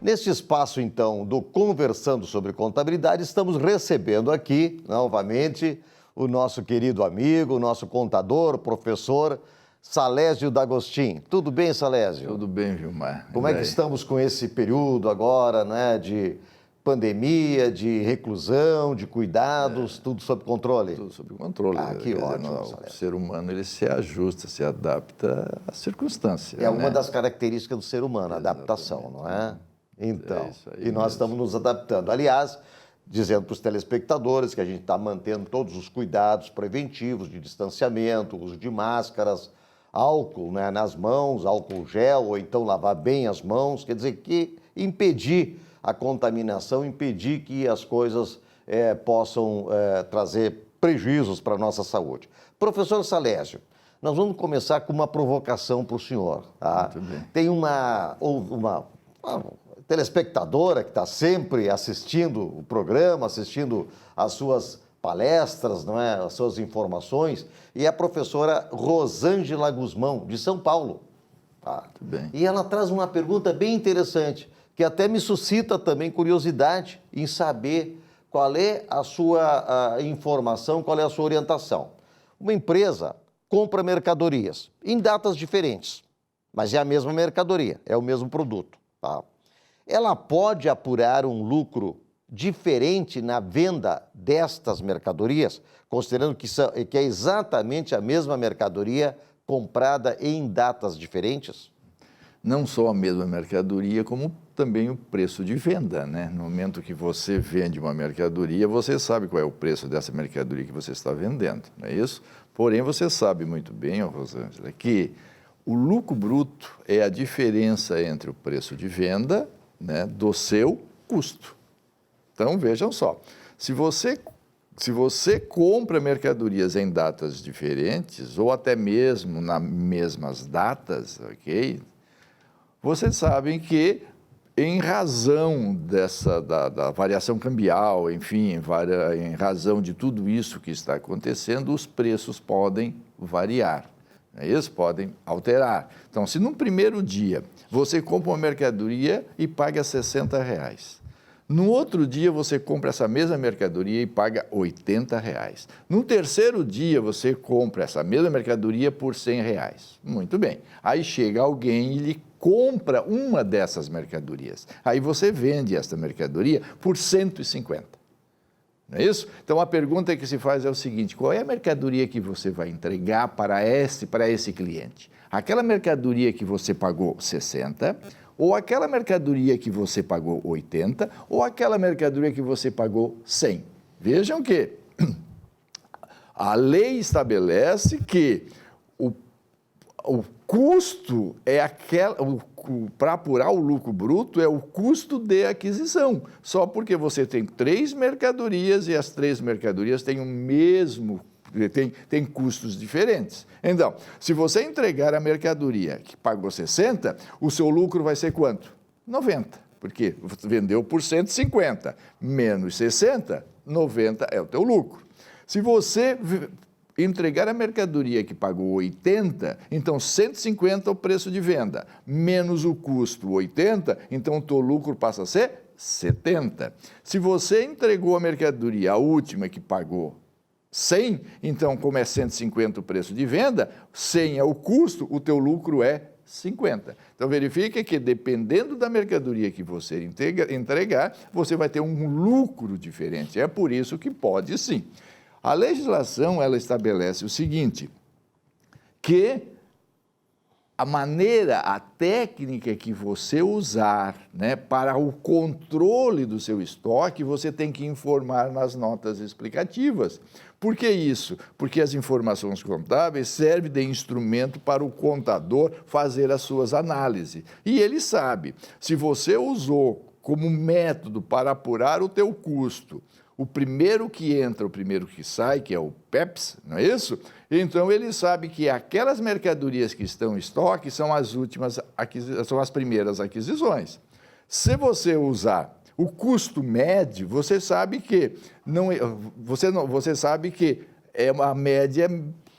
Neste espaço, então, do Conversando sobre Contabilidade, estamos recebendo aqui, novamente, o nosso querido amigo, o nosso contador, professor Salésio D'Agostin. Tudo bem, Salésio? Tudo bem, Vilmar. Como é que estamos com esse período agora, né, de pandemia, de reclusão, de cuidados, tudo sob controle? Tudo sob controle. Que ótimo, o ser humano, ele se ajusta, se adapta às circunstâncias. É uma das características do ser humano, a adaptação, não é? Então, e nós estamos nos adaptando. Aliás, dizendo para os telespectadores que a gente está mantendo todos os cuidados preventivos de distanciamento, uso de máscaras, álcool, né, nas mãos, álcool gel, ou então lavar bem as mãos, quer dizer, que impedir a contaminação, impedir que as coisas possam trazer prejuízos para a nossa saúde. Professor Salésio, nós vamos começar com uma provocação para o senhor. Tá? Muito bem. Tem uma telespectadora que está sempre assistindo o programa, assistindo as suas palestras, não é? As suas informações, e é a professora Rosângela Guzmão, de São Paulo. Tá? Muito bem. E ela traz uma pergunta bem interessante, que até me suscita também curiosidade em saber qual é a sua informação, qual é a sua orientação. Uma empresa compra mercadorias em datas diferentes, mas é a mesma mercadoria, é o mesmo produto. Tá? Ela pode apurar um lucro diferente na venda destas mercadorias, considerando que é exatamente a mesma mercadoria comprada em datas diferentes? Não só a mesma mercadoria, como também o preço de venda, né? No momento que você vende uma mercadoria, você sabe qual é o preço dessa mercadoria que você está vendendo, não é isso? Porém, você sabe muito bem, Rosângela, que o lucro bruto é a diferença entre o preço de venda, né, do seu custo. Então, vejam só, se você compra mercadorias em datas diferentes, ou até mesmo nas mesmas datas, ok? Vocês sabem que, em razão da variação cambial, enfim, em razão de tudo isso que está acontecendo, os preços podem variar. Eles podem alterar. Então, se no primeiro dia você compra uma mercadoria e paga R$60, no outro dia você compra essa mesma mercadoria e paga R$80. No terceiro dia você compra essa mesma mercadoria por R$100. Muito bem. Aí chega alguém e lhe compra uma dessas mercadorias. Aí você vende essa mercadoria por R$150. Não é isso? Então, a pergunta que se faz é o seguinte: qual é a mercadoria que você vai entregar para esse cliente? Aquela mercadoria que você pagou 60, ou aquela mercadoria que você pagou 80, ou aquela mercadoria que você pagou 100? Vejam que a lei estabelece que o custo é para apurar o lucro bruto é o custo de aquisição. Só porque você tem 3 mercadorias e as 3 mercadorias têm o mesmo, tem custos diferentes. Então, se você entregar a mercadoria que pagou 60, o seu lucro vai ser quanto? 90. Porque você vendeu por 150, menos 60, 90 é o teu lucro. Se você entregar a mercadoria que pagou 80, então 150 é o preço de venda, menos o custo 80, então o teu lucro passa a ser 70. Se você entregou a mercadoria, a última que pagou 100, então como é 150 o preço de venda, 100 é o custo, o teu lucro é 50. Então verifique que dependendo da mercadoria que você entregar, você vai ter um lucro diferente. É por isso que pode sim. A legislação, ela estabelece o seguinte, que a maneira, a técnica que você usar, né, para o controle do seu estoque, você tem que informar nas notas explicativas. Por que isso? Porque as informações contábeis servem de instrumento para o contador fazer as suas análises. E ele sabe, se você usou como método para apurar o teu custo, o primeiro que entra, o primeiro que sai, que é o PEPS, não é isso? Então, ele sabe que aquelas mercadorias que estão em estoque são as primeiras aquisições. Se você usar o custo médio, você sabe que é uma média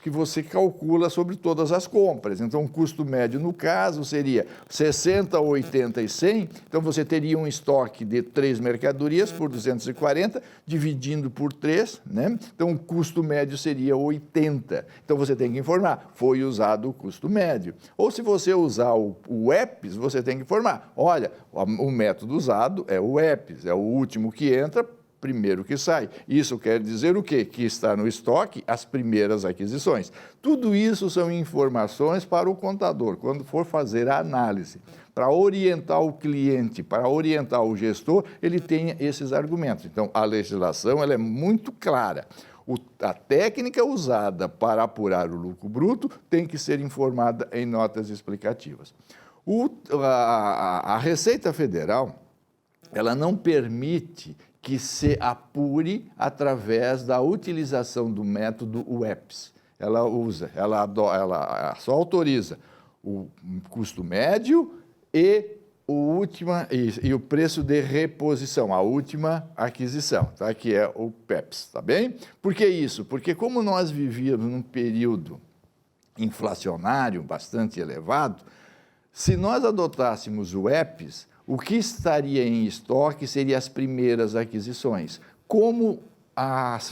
que que você calcula sobre todas as compras. Então, o custo médio, no caso, seria 60, 80 e 100. Então, você teria um estoque de 3 mercadorias por 240, dividindo por 3, né? Então, o custo médio seria 80. Então, você tem que informar, foi usado o custo médio. Ou se você usar o EPS, você tem que informar, olha, o método usado é o EPS, é o último que entra, primeiro que sai. Isso quer dizer o quê? Que está no estoque as primeiras aquisições. Tudo isso são informações para o contador, quando for fazer a análise. Para orientar o cliente, para orientar o gestor, ele tem esses argumentos. Então, a legislação ela é muito clara. A técnica usada para apurar o lucro bruto tem que ser informada em notas explicativas. A Receita Federal, ela não permite que se apure através da utilização do método UEPS. Ela só autoriza o custo médio e o preço de reposição, a última aquisição, tá? Que é o PEPS, tá bem? Por que isso? Porque como nós vivíamos num período inflacionário bastante elevado, se nós adotássemos o EPS, o que estaria em estoque seria as primeiras aquisições. Como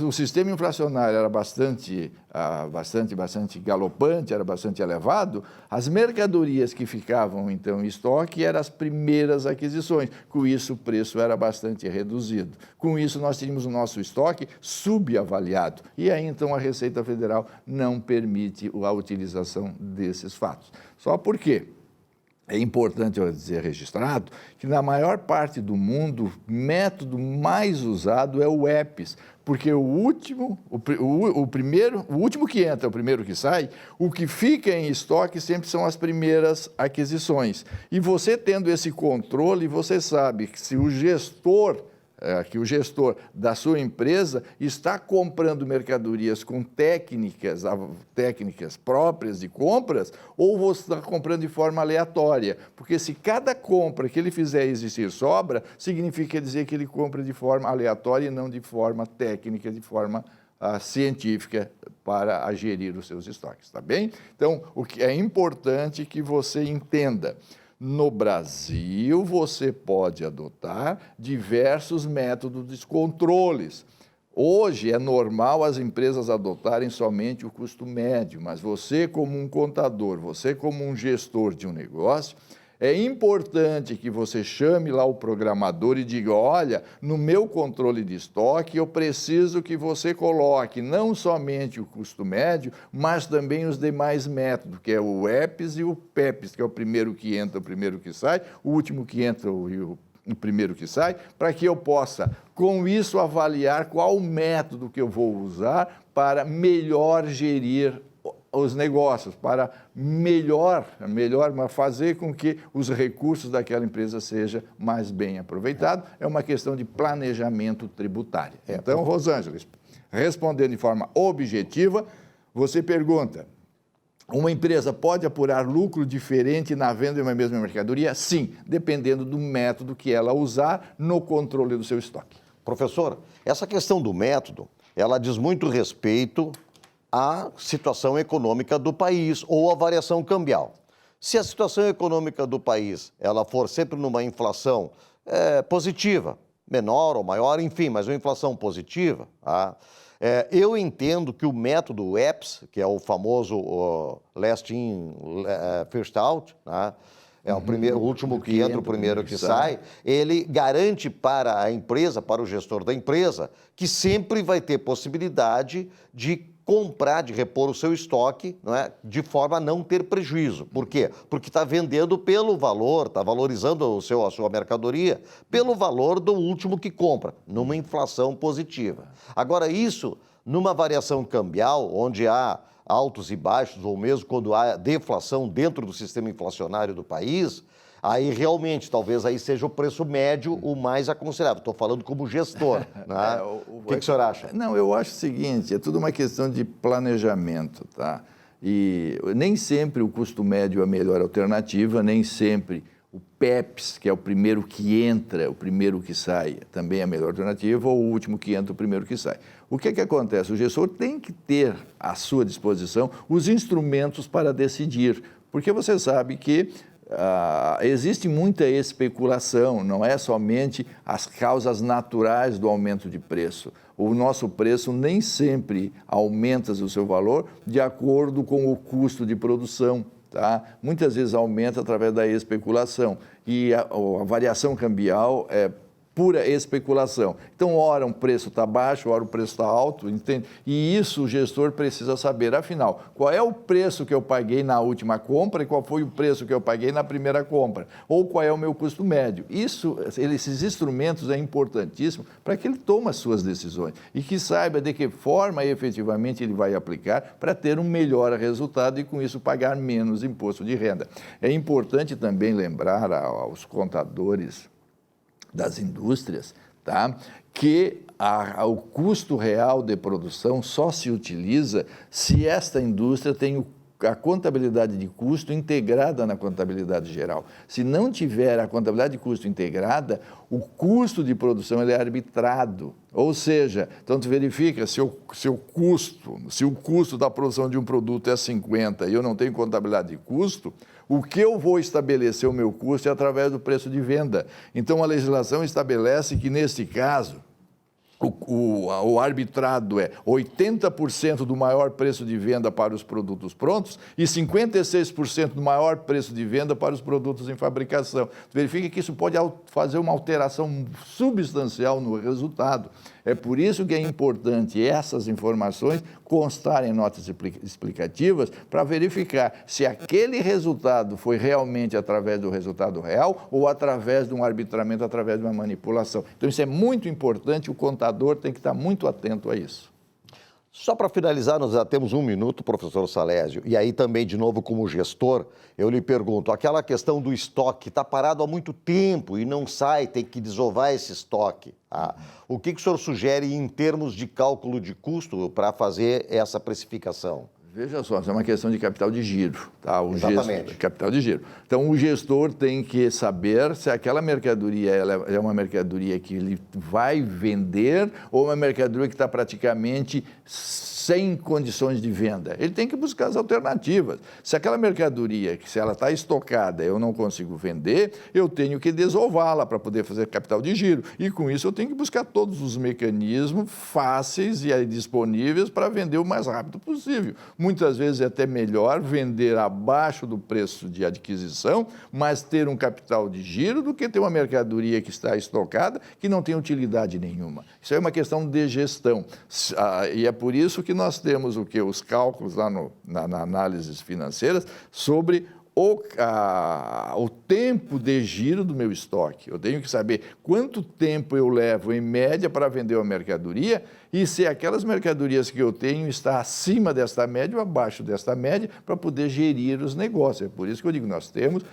o sistema inflacionário era bastante galopante, era bastante elevado, as mercadorias que ficavam, então, em estoque eram as primeiras aquisições. Com isso, o preço era bastante reduzido. Com isso, nós tínhamos o nosso estoque subavaliado. E aí, então, a Receita Federal não permite a utilização desses fatos. Só por quê? É importante eu dizer registrado que na maior parte do mundo o método mais usado é o EPS, porque o último que entra, o primeiro que sai, o que fica em estoque sempre são as primeiras aquisições. E você tendo esse controle, você sabe que se o gestor da sua empresa está comprando mercadorias com técnicas próprias de compras, ou você está comprando de forma aleatória. Porque se cada compra que ele fizer existir sobra, significa dizer que ele compra de forma aleatória e não de forma técnica, de forma científica para gerir os seus estoques, tá bem? Então, o que é importante que você entenda. No Brasil, você pode adotar diversos métodos de controles. Hoje é normal as empresas adotarem somente o custo médio, mas você como um contador, você como um gestor de um negócio, é importante que você chame lá o programador e diga, olha, no meu controle de estoque eu preciso que você coloque não somente o custo médio, mas também os demais métodos, que é o EPS e o PEPS, que é o primeiro que entra, o primeiro que sai, o último que entra e o primeiro que sai, para que eu possa, com isso, avaliar qual o método que eu vou usar para melhor gerir os negócios, para fazer com que os recursos daquela empresa sejam mais bem aproveitados. É uma questão de planejamento tributário. Então, Rosângela, respondendo de forma objetiva, você pergunta, uma empresa pode apurar lucro diferente na venda de uma mesma mercadoria? Sim, dependendo do método que ela usar no controle do seu estoque. Professor, essa questão do método, ela diz muito respeito à situação econômica do país ou à variação cambial. Se a situação econômica do país ela for sempre numa inflação positiva, menor ou maior, enfim, mas uma inflação positiva, tá? Eu entendo que o método EPS, que é o famoso last in, first out, tá? O último que entra, o primeiro que sai, ele garante para a empresa, para o gestor da empresa, que sempre vai ter possibilidade de comprar, de repor o seu estoque, não é? De forma a não ter prejuízo. Por quê? Porque está vendendo pelo valor, está valorizando a sua mercadoria pelo valor do último que compra, numa inflação positiva. Agora, isso, numa variação cambial, onde há altos e baixos, ou mesmo quando há deflação dentro do sistema inflacionário do país, aí realmente, talvez aí seja o preço médio o mais aconselhável. Estou falando como gestor. Né? O que o senhor acha? Não, eu acho o seguinte, é tudo uma questão de planejamento, tá? E nem sempre o custo médio é a melhor alternativa, nem sempre o PEPS, que é o primeiro que entra, o primeiro que sai, também é a melhor alternativa, ou o último que entra, o primeiro que sai. o que acontece? O gestor tem que ter à sua disposição os instrumentos para decidir, porque você sabe que existe muita especulação, não é somente as causas naturais do aumento de preço. O nosso preço nem sempre aumenta o seu valor de acordo com o custo de produção. Tá? Muitas vezes aumenta através da especulação e a variação cambial é pura especulação. Então, ora o preço está baixo, ora o preço está alto, entende? E isso o gestor precisa saber. Afinal, qual é o preço que eu paguei na última compra e qual foi o preço que eu paguei na primeira compra? Ou qual é o meu custo médio? Esses instrumentos é importantíssimo para que ele tome as suas decisões e que saiba de que forma efetivamente ele vai aplicar para ter um melhor resultado e com isso pagar menos imposto de renda. É importante também lembrar aos contadores das indústrias, tá? Que o custo real de produção só se utiliza se esta indústria tem a contabilidade de custo integrada na contabilidade geral. Se não tiver a contabilidade de custo integrada, o custo de produção ele é arbitrado. Ou seja, então tu verifica se o custo da produção de um produto é 50 e eu não tenho contabilidade de custo, o que eu vou estabelecer o meu custo é através do preço de venda. Então, a legislação estabelece que, neste caso, o arbitrado é 80% do maior preço de venda para os produtos prontos e 56% do maior preço de venda para os produtos em fabricação. Verifica que isso pode fazer uma alteração substancial no resultado. É por isso que é importante essas informações constarem em notas explicativas para verificar se aquele resultado foi realmente através do resultado real ou através de um arbitramento, através de uma manipulação. Então, isso é muito importante, o contador tem que estar muito atento a isso. Só para finalizar, nós já temos 1 minuto, professor Salésio, e aí também, de novo, como gestor, eu lhe pergunto, aquela questão do estoque está parado há muito tempo e não sai, tem que desovar esse estoque. O que o senhor sugere em termos de cálculo de custo para fazer essa precificação? Veja só, isso é uma questão de capital de giro, tá? Exatamente. Capital de giro. Então, o gestor tem que saber se aquela mercadoria ela é uma mercadoria que ele vai vender ou uma mercadoria que está praticamente sem condições de venda. Ele tem que buscar as alternativas. Se aquela mercadoria, se ela está estocada, eu não consigo vender, eu tenho que desová-la para poder fazer capital de giro. E com isso eu tenho que buscar todos os mecanismos fáceis e disponíveis para vender o mais rápido possível. Muitas vezes é até melhor vender abaixo do preço de adquisição, mas ter um capital de giro do que ter uma mercadoria que está estocada que não tem utilidade nenhuma. Isso é uma questão de gestão. E é por isso que nós temos os cálculos lá na análises financeiras sobre o tempo de giro do meu estoque. Eu tenho que saber quanto tempo eu levo, em média, para vender uma mercadoria e se aquelas mercadorias que eu tenho está acima desta média ou abaixo desta média para poder gerir os negócios. É por isso que eu digo, nós temos,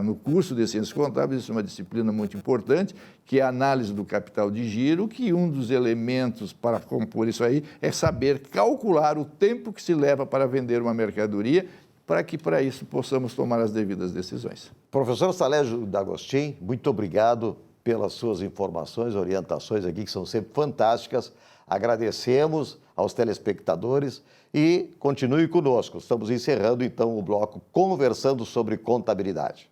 no curso de Ciências Contábeis, isso é uma disciplina muito importante, que é a análise do capital de giro, que um dos elementos para compor isso aí é saber calcular o tempo que se leva para vender uma mercadoria, para que, para isso, possamos tomar as devidas decisões. Professor Salésio D'Agostin, muito obrigado pelas suas informações, orientações aqui, que são sempre fantásticas. Agradecemos aos telespectadores e continue conosco. Estamos encerrando, então, o bloco Conversando sobre Contabilidade.